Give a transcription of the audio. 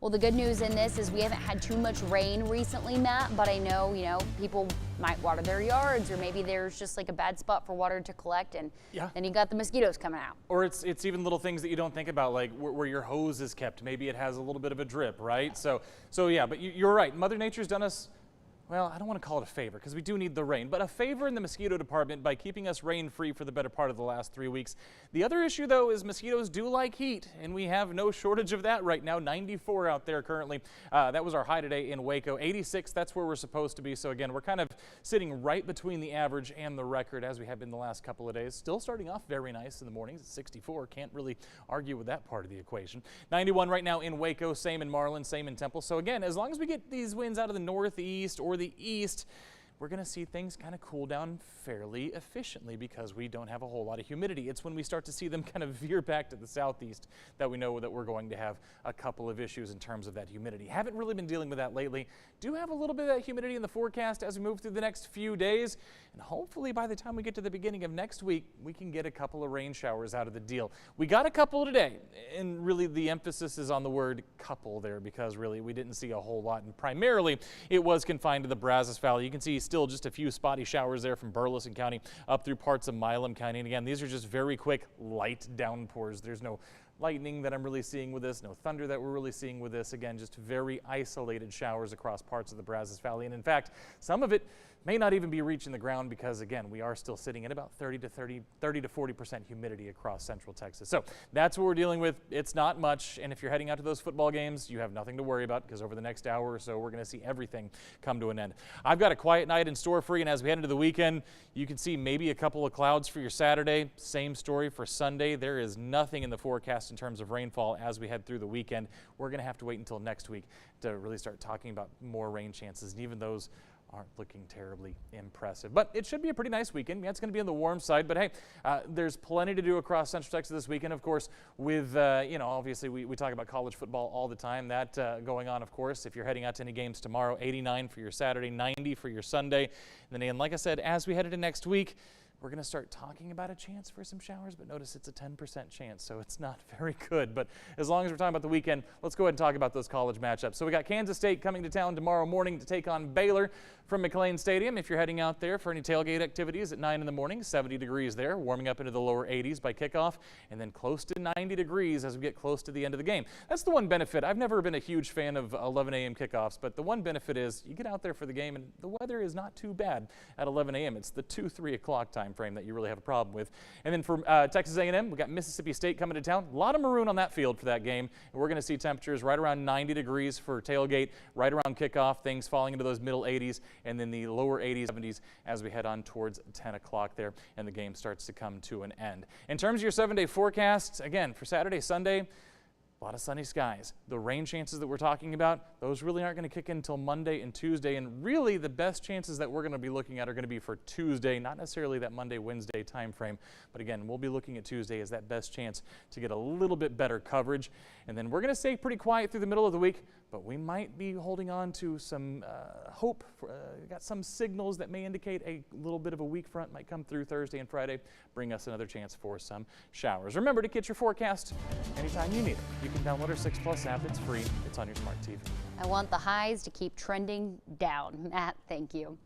Well, the good news in this is we haven't had too much rain recently, Matt, but I know, people might water their yards, or maybe there's just like a bad spot for water to collect, and then you got the mosquitoes coming out. Or it's even little things that you don't think about, like where your hose is kept. Maybe it has a little bit of a drip, right? So yeah, but you're right. Mother Nature's done us, well, I don't want to call it a favor because we do need the rain, but a favor in the mosquito department by keeping us rain-free for the better part of the last 3 weeks. The other issue, though, is mosquitoes do like heat, and we have no shortage of that right now. 94 out there currently. That was our high today in Waco. 86, that's where we're supposed to be. So again, we're kind of sitting right between the average and the record as we have been the last couple of days. Still starting off very nice in the mornings at 64. Can't really argue with that part of the equation. 91 right now in Waco, same in Marlin, same in Temple. So again, as long as we get these winds out of the northeast or the east, we're going to see things kind of cool down fairly efficiently because we don't have a whole lot of humidity. It's when we start to see them kind of veer back to the southeast that we know that we're going to have a couple of issues in terms of that humidity. Haven't really been dealing with that lately. Do have a little bit of that humidity in the forecast as we move through the next few days. And hopefully by the time we get to the beginning of next week, we can get a couple of rain showers out of the deal. We got a couple today, and really the emphasis is on the word couple there because really we didn't see a whole lot, and primarily it was confined to the Brazos Valley. You can see still just a few spotty showers there from Burleson County up through parts of Milam County. And again, these are just very quick light downpours. There's no lightning that I'm really seeing with this, no thunder that we're really seeing with this. Again, just very isolated showers across parts of the Brazos Valley. And in fact, some of it may not even be reaching the ground because, again, we are still sitting at about 30 to 40% humidity across central Texas. So that's what we're dealing with. It's not much. And if you're heading out to those football games, you have nothing to worry about because over the next hour or so, we're going to see everything come to an end. I've got a quiet night in store for you. And as we head into the weekend, you can see maybe a couple of clouds for your Saturday. Same story for Sunday. There is nothing in the forecast in terms of rainfall as we head through the weekend. We're going to have to wait until next week to really start talking about more rain chances. And even those aren't looking terribly impressive. But it should be a pretty nice weekend. Yeah, it's going to be on the warm side, but hey, there's plenty to do across Central Texas this weekend, of course, with, obviously we talk about college football all the time. That going on, of course, if you're heading out to any games tomorrow, 89 for your Saturday, 90 for your Sunday. And then again, like I said, as we head into next week, we're going to start talking about a chance for some showers, but notice it's a 10% chance, so it's not very good. But as long as we're talking about the weekend, let's go ahead and talk about those college matchups. So we got Kansas State coming to town tomorrow morning to take on Baylor from McLean Stadium. If you're heading out there for any tailgate activities at 9 in the morning, 70 degrees there, warming up into the lower 80s by kickoff, and then close to 90 degrees as we get close to the end of the game. That's the one benefit. I've never been a huge fan of 11 a.m. kickoffs, but the one benefit is you get out there for the game, and the weather is not too bad at 11 a.m. It's the 2-3 o'clock time frame that you really have a problem with. And then for Texas A&M, we got Mississippi State coming to town. A lot of maroon on that field for that game. And we're going to see temperatures right around 90 degrees for tailgate, right around kickoff, things falling into those middle 80s, and then the lower 80s, 70s as we head on towards 10 o'clock there, and the game starts to come to an end. In terms of your 7-day forecast, again, for Saturday, Sunday, a lot of sunny skies. The rain chances that we're talking about, those really aren't going to kick in until Monday and Tuesday. And really the best chances that we're going to be looking at are going to be for Tuesday, not necessarily that Monday, Wednesday time frame. But again, we'll be looking at Tuesday as that best chance to get a little bit better coverage. And then we're going to stay pretty quiet through the middle of the week, but we might be holding on to some hope. Got some signals that may indicate a little bit of a weak front might come through Thursday and Friday, bring us another chance for some showers. Remember to get your forecast anytime you need it. You can download our 6 Plus app. It's free. It's on your smart TV. I want the highs to keep trending down. Matt, thank you.